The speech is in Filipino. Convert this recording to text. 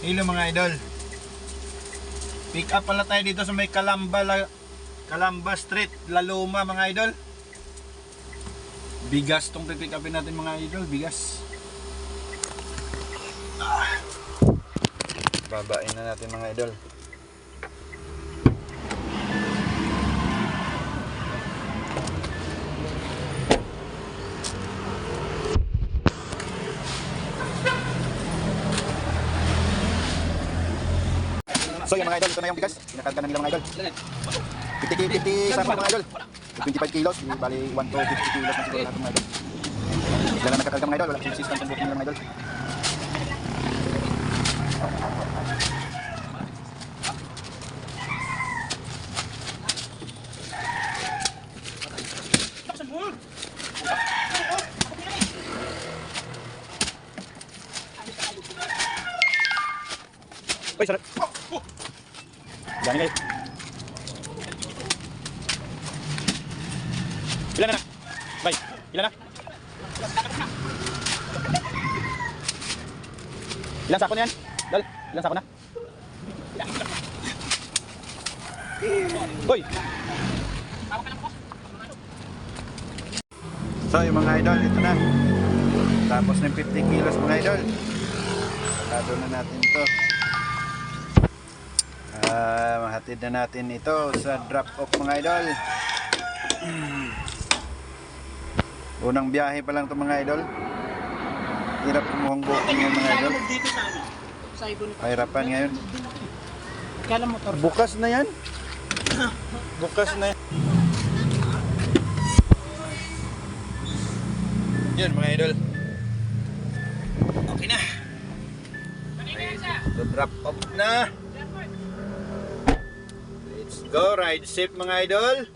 Hello mga idol. Pick up pala tayo dito sa may Calamba Street, La Loma mga idol. Bigas tong pick upin natin mga idol, bigas. Babain na natin mga idol. So yung mga idol, ito na yung bigas. Pinakarga na nila mga idol. 50 sa mga idol. 25 kilos, bali 1 to 50 kilos na siguro natin mga idol. Dala na nakakarga mga idol, wala consistent ang booking nila mga idol. Uy, sarap. Dami kayo. Ilan na? Bay, ilan na? Ilan sako na yan? Dal, ilan sako na? Uy! So yung mga idol, ito na. Tapos ng 50 kilos mga idol. Sakado na natin ito. Mahatid na natin ito sa drop off mga idol. Unang biyahe pa lang ito mga idol. Hirap kumuhang booking yung mga idol. Pahirapan ngayon. Bukas na yan. Bukas na yan. Yun mga idol. Okay na. So drop off na. Let's go, ride safe mga idol.